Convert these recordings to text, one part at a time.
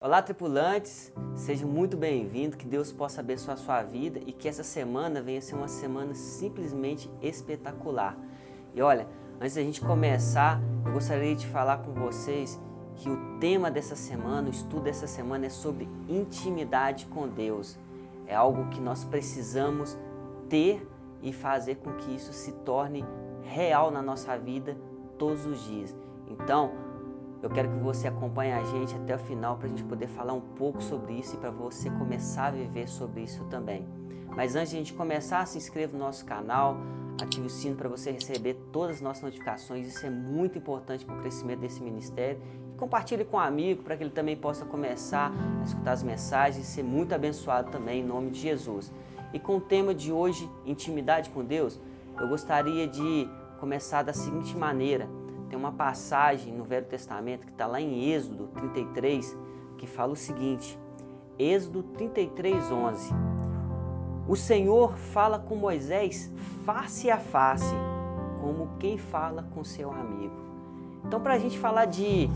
Olá, tripulantes! Sejam muito bem-vindos, que Deus possa abençoar a sua vida e que essa semana venha ser uma semana simplesmente espetacular. E olha, antes da gente começar, eu gostaria de falar com vocês que o tema dessa semana, o estudo dessa semana é sobre intimidade com Deus. É algo que nós precisamos ter e fazer com que isso se torne real na nossa vida todos os dias. Então, eu quero que você acompanhe a gente até o final para a gente poder falar um pouco sobre isso e para você começar a viver sobre isso também. Mas antes de a gente começar, se inscreva no nosso canal, ative o sino para você receber todas as nossas notificações. Isso é muito importante para o crescimento desse ministério. E compartilhe com um amigo para que ele também possa começar a escutar as mensagens e ser muito abençoado também em nome de Jesus. E com o tema de hoje, intimidade com Deus, eu gostaria de começar da seguinte maneira. Tem uma passagem no Velho Testamento que está lá em Êxodo 33, que fala o seguinte, Êxodo 33:11. O Senhor fala com Moisés face a face, como quem fala com seu amigo. Então, para a gente falar de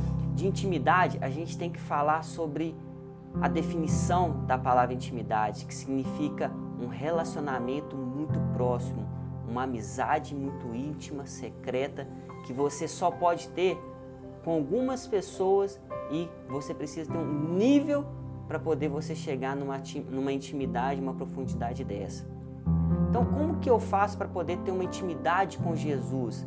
intimidade, a gente tem que falar sobre a definição da palavra intimidade, que significa um relacionamento muito próximo, uma amizade muito íntima, secreta, que você só pode ter com algumas pessoas e você precisa ter um nível para poder você chegar numa intimidade, uma profundidade dessa. Então, como que eu faço para poder ter uma intimidade com Jesus?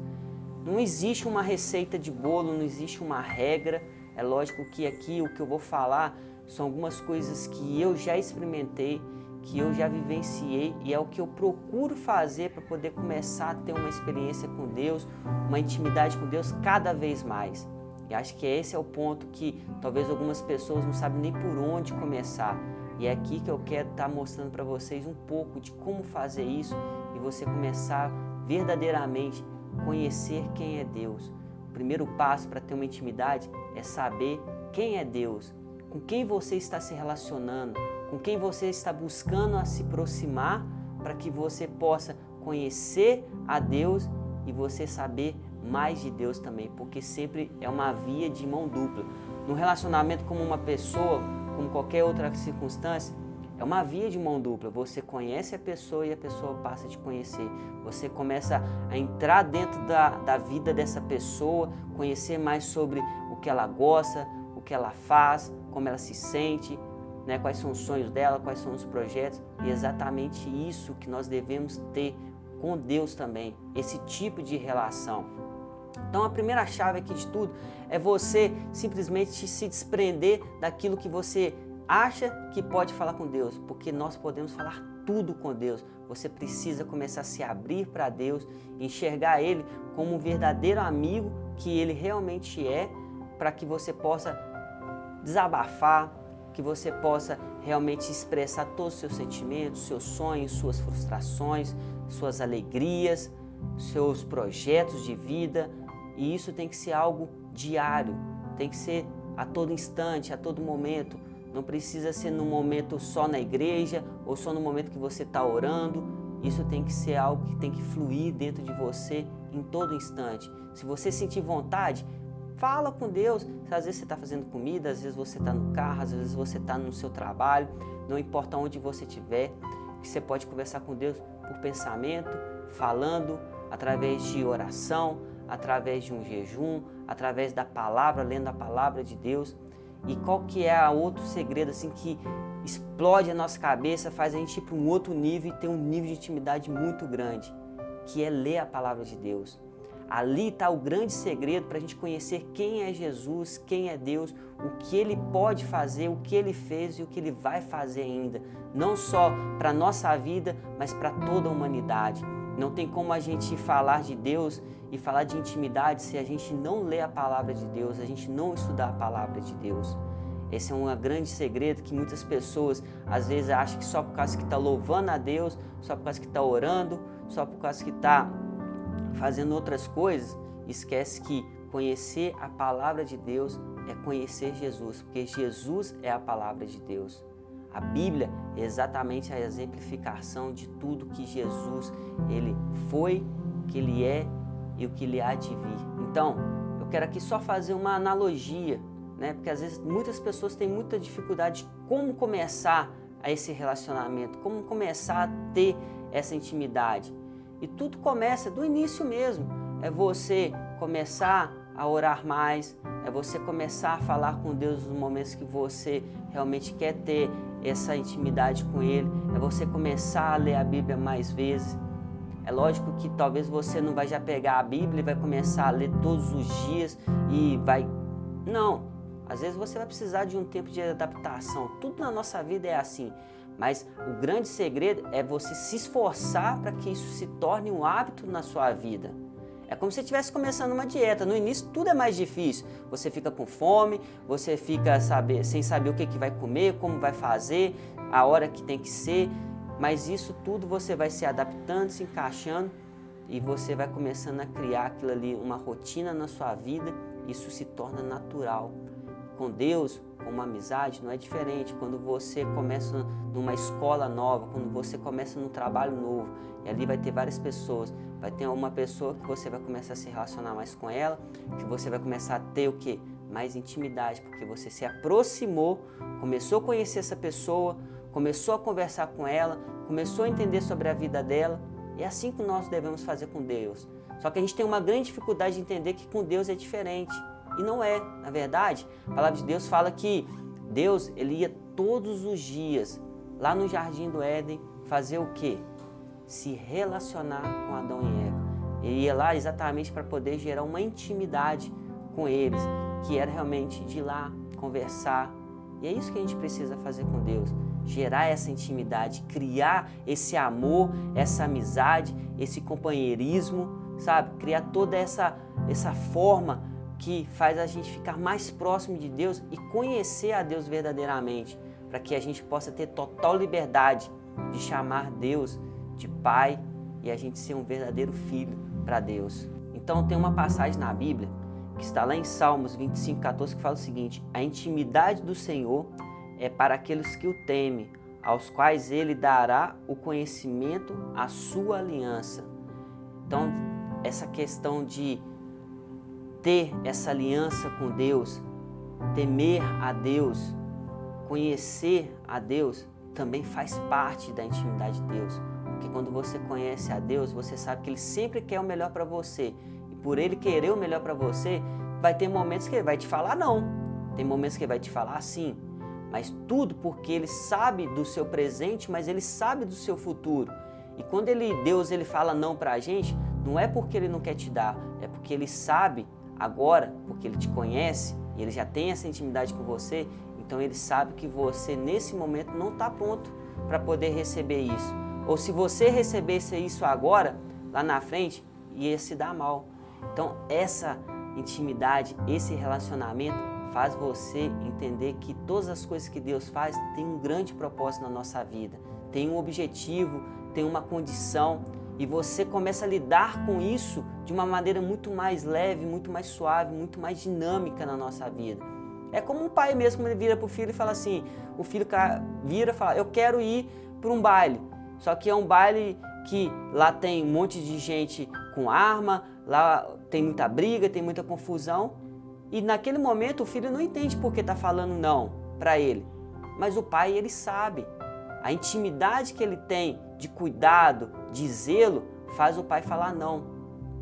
Não existe uma receita de bolo, não existe uma regra. É lógico que aqui o que eu vou falar são algumas coisas que eu já experimentei, que eu já vivenciei e é o que eu procuro fazer para poder começar a ter uma experiência com Deus, uma intimidade com Deus cada vez mais. E acho que esse é o ponto que talvez algumas pessoas não sabem nem por onde começar. E é aqui que eu quero estar mostrando para vocês um pouco de como fazer isso e você começar verdadeiramente a conhecer quem é Deus. O primeiro passo para ter uma intimidade é saber quem é Deus, com quem você está se relacionando, com quem você está buscando a se aproximar para que você possa conhecer a Deus e você saber mais de Deus também, porque sempre é uma via de mão dupla. No relacionamento como uma pessoa, como qualquer outra circunstância, é uma via de mão dupla. Você conhece a pessoa e a pessoa passa a te conhecer. Você começa a entrar dentro da vida dessa pessoa, conhecer mais sobre o que ela gosta, o que ela faz, como ela se sente, né, quais são os sonhos dela, quais são os projetos, e é exatamente isso que nós devemos ter com Deus também, esse tipo de relação. Então a primeira chave aqui de tudo é você simplesmente se desprender daquilo que você acha que pode falar com Deus, porque nós podemos falar tudo com Deus. Você precisa começar a se abrir para Deus, enxergar Ele como um verdadeiro amigo que Ele realmente é, para que você possa desabafar, que você possa realmente expressar todos os seus sentimentos, seus sonhos, suas frustrações, suas alegrias, seus projetos de vida. E isso tem que ser algo diário, tem que ser a todo instante, a todo momento. Não precisa ser num momento só na igreja ou só no momento que você está orando. Isso tem que ser algo que tem que fluir dentro de você em todo instante. Se você sentir vontade, fala com Deus. Às vezes você está fazendo comida, às vezes você está no carro, às vezes você está no seu trabalho, não importa onde você estiver, que você pode conversar com Deus por pensamento, falando, através de oração, através de um jejum, através da palavra, lendo a palavra de Deus. E qual que é outro segredo assim que explode a nossa cabeça, faz a gente ir para um outro nível e ter um nível de intimidade muito grande, que é ler a palavra de Deus. Ali está o grande segredo para a gente conhecer quem é Jesus, quem é Deus, o que Ele pode fazer, o que Ele fez e o que Ele vai fazer ainda. Não só para a nossa vida, mas para toda a humanidade. Não tem como a gente falar de Deus e falar de intimidade se a gente não ler a palavra de Deus, a gente não estudar a palavra de Deus. Esse é um grande segredo que muitas pessoas às vezes acham que só por causa que está louvando a Deus, só por causa que está orando, só por causa que está fazendo outras coisas, esquece que conhecer a palavra de Deus é conhecer Jesus, porque Jesus é a palavra de Deus. A Bíblia é exatamente a exemplificação de tudo que Jesus ele foi, o que ele é e o que ele há de vir. Então, eu quero aqui só fazer uma analogia né? Porque às vezes muitas pessoas têm muita dificuldade de como começar a esse relacionamento, como começar a ter essa intimidade. E tudo começa do início mesmo. É você começar a orar mais, é você começar a falar com Deus nos momentos que você realmente quer ter essa intimidade com Ele, é você começar a ler a Bíblia mais vezes. É lógico que talvez você não vai já pegar a Bíblia e vai começar a ler todos os dias e vai... Não, às vezes você vai precisar de um tempo de adaptação. Tudo na nossa vida é assim. Mas o grande segredo é você se esforçar para que isso se torne um hábito na sua vida. É como se você estivesse começando uma dieta. No início tudo é mais difícil. Você fica com fome, você fica sem saber o que vai comer, como vai fazer, a hora que tem que ser. Mas isso tudo você vai se adaptando, se encaixando e você vai começando a criar aquilo ali, uma rotina na sua vida. Isso se torna natural. Com Deus, com uma amizade, não é diferente. Quando você começa numa escola nova, quando você começa num trabalho novo, e ali vai ter várias pessoas, vai ter uma pessoa que você vai começar a se relacionar mais com ela, que você vai começar a ter o quê? Mais intimidade, porque você se aproximou, começou a conhecer essa pessoa, começou a conversar com ela, começou a entender sobre a vida dela. É assim que nós devemos fazer com Deus. Só que a gente tem uma grande dificuldade de entender que com Deus é diferente. E não é. Na verdade, a palavra de Deus fala que Deus, ele ia todos os dias lá no Jardim do Éden fazer o quê? Se relacionar com Adão e Eva. Ele ia lá exatamente para poder gerar uma intimidade com eles, que era realmente de ir lá, conversar. E é isso que a gente precisa fazer com Deus. Gerar essa intimidade, criar esse amor, essa amizade, esse companheirismo, sabe? Criar toda essa forma que faz a gente ficar mais próximo de Deus e conhecer a Deus verdadeiramente, para que a gente possa ter total liberdade de chamar Deus de Pai e a gente ser um verdadeiro filho para Deus. Então tem uma passagem na Bíblia que está lá em Salmos 25:14 que fala o seguinte: a intimidade do Senhor é para aqueles que o temem, aos quais Ele dará o conhecimento, a sua aliança. Então essa questão de ter essa aliança com Deus, temer a Deus, conhecer a Deus, também faz parte da intimidade de Deus. Porque quando você conhece a Deus, você sabe que Ele sempre quer o melhor para você. E por Ele querer o melhor para você, vai ter momentos que Ele vai te falar não. Tem momentos que Ele vai te falar sim. Mas tudo porque Ele sabe do seu presente, mas Ele sabe do seu futuro. E quando Deus fala não para a gente, não é porque Ele não quer te dar, é porque Ele sabe agora, porque Ele te conhece e Ele já tem essa intimidade com você, então Ele sabe que você nesse momento não está pronto para poder receber isso. Ou se você recebesse isso agora, lá na frente, ia se dar mal. Então essa intimidade, esse relacionamento faz você entender que todas as coisas que Deus faz têm um grande propósito na nossa vida, tem um objetivo, tem uma condição. E você começa a lidar com isso de uma maneira muito mais leve, muito mais suave, muito mais dinâmica na nossa vida. É como um pai mesmo, quando ele vira para o filho e fala assim, o filho vira e fala, eu quero ir para um baile. Só que é um baile que lá tem um monte de gente com arma, lá tem muita briga, tem muita confusão. E naquele momento o filho não entende por que está falando não para ele. Mas o pai, ele sabe. A intimidade que ele tem de cuidado, de zelo, faz o pai falar não.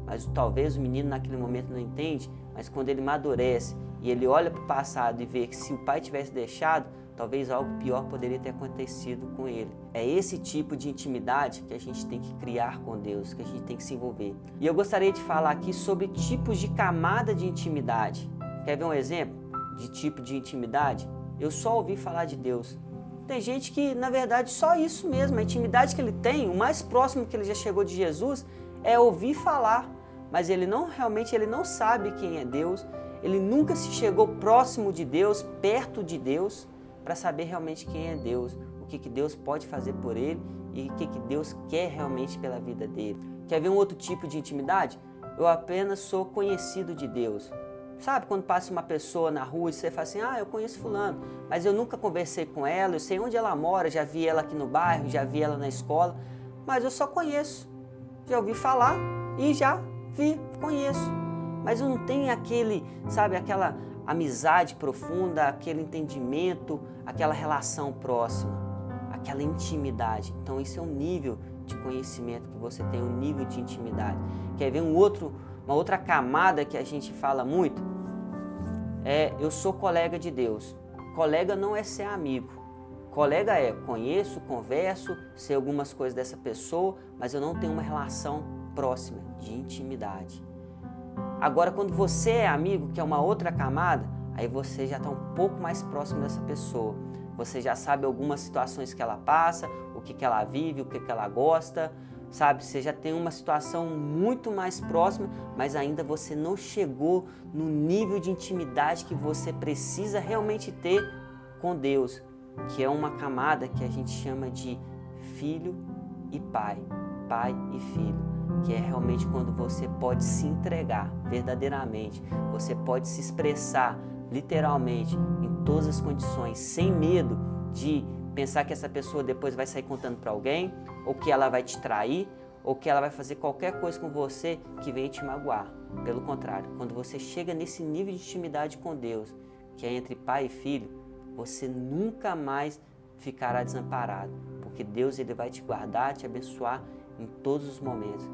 Mas talvez o menino naquele momento não entende, mas quando ele amadurece e ele olha para o passado e vê que se o pai tivesse deixado, talvez algo pior poderia ter acontecido com ele. É esse tipo de intimidade que a gente tem que criar com Deus, que a gente tem que se envolver. E eu gostaria de falar aqui sobre tipos de camada de intimidade. Quer ver um exemplo de tipo de intimidade? Eu só ouvi falar de Deus. Tem gente que, na verdade, só isso mesmo, a intimidade que ele tem, o mais próximo que ele já chegou de Jesus, é ouvir falar, mas ele não sabe quem é Deus, ele nunca se chegou próximo de Deus, perto de Deus, para saber realmente quem é Deus, o que Deus pode fazer por ele e o que Deus quer realmente pela vida dele. Quer ver um outro tipo de intimidade? Eu apenas sou conhecido de Deus. Sabe quando passa uma pessoa na rua e você fala assim, eu conheço fulano, mas eu nunca conversei com ela, eu sei onde ela mora, já vi ela aqui no bairro, já vi ela na escola, mas eu só conheço. Já ouvi falar e já conheço. Mas eu não tenho aquela amizade profunda, aquele entendimento, aquela relação próxima, aquela intimidade. Então isso é um nível de conhecimento que você tem, um nível de intimidade. Quer ver uma outra camada que a gente fala muito? Eu sou colega de Deus. Colega não é ser amigo. Colega é, conheço, converso, sei algumas coisas dessa pessoa, mas eu não tenho uma relação próxima, de intimidade. Agora, quando você é amigo, que é uma outra camada, aí você já está um pouco mais próximo dessa pessoa. Você já sabe algumas situações que ela passa, o que ela vive, o que ela gosta, sabe? Você já tem uma situação muito mais próxima, mas ainda você não chegou no nível de intimidade que você precisa realmente ter com Deus, que é uma camada que a gente chama de filho e pai, pai e filho, que é realmente quando você pode se entregar verdadeiramente, você pode se expressar literalmente em todas as condições, sem medo de pensar que essa pessoa depois vai sair contando para alguém, ou que ela vai te trair, ou que ela vai fazer qualquer coisa com você que venha te magoar. Pelo contrário, quando você chega nesse nível de intimidade com Deus, que é entre pai e filho, você nunca mais ficará desamparado, porque Deus ele vai te guardar, te abençoar em todos os momentos.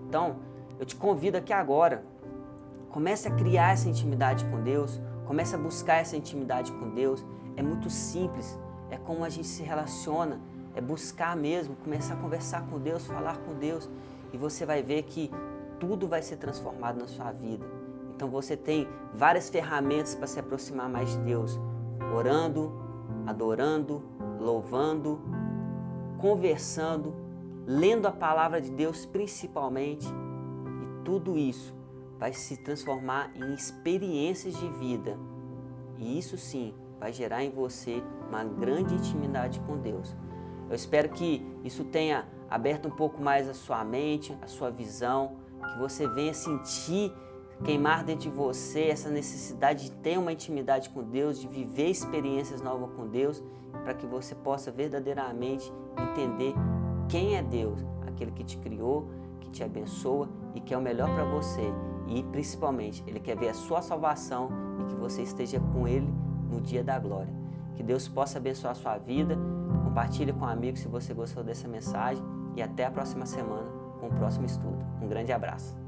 Então, eu te convido aqui agora, comece a criar essa intimidade com Deus, comece a buscar essa intimidade com Deus. É muito simples, é como a gente se relaciona, é buscar mesmo, começar a conversar com Deus, falar com Deus, e você vai ver que tudo vai ser transformado na sua vida. Então você tem várias ferramentas para se aproximar mais de Deus, orando, adorando, louvando, conversando, lendo a palavra de Deus principalmente, e tudo isso vai se transformar em experiências de vida, e isso sim vai gerar em você uma grande intimidade com Deus. Eu espero que isso tenha aberto um pouco mais a sua mente, a sua visão, que você venha sentir queimar dentro de você essa necessidade de ter uma intimidade com Deus, de viver experiências novas com Deus, para que você possa verdadeiramente entender quem é Deus, aquele que te criou, que te abençoa e que é o melhor para você. E principalmente, Ele quer ver a sua salvação e que você esteja com Ele no dia da glória. Que Deus possa abençoar a sua vida. Compartilhe com amigos se você gostou dessa mensagem e até a próxima semana com o próximo estudo. Um grande abraço.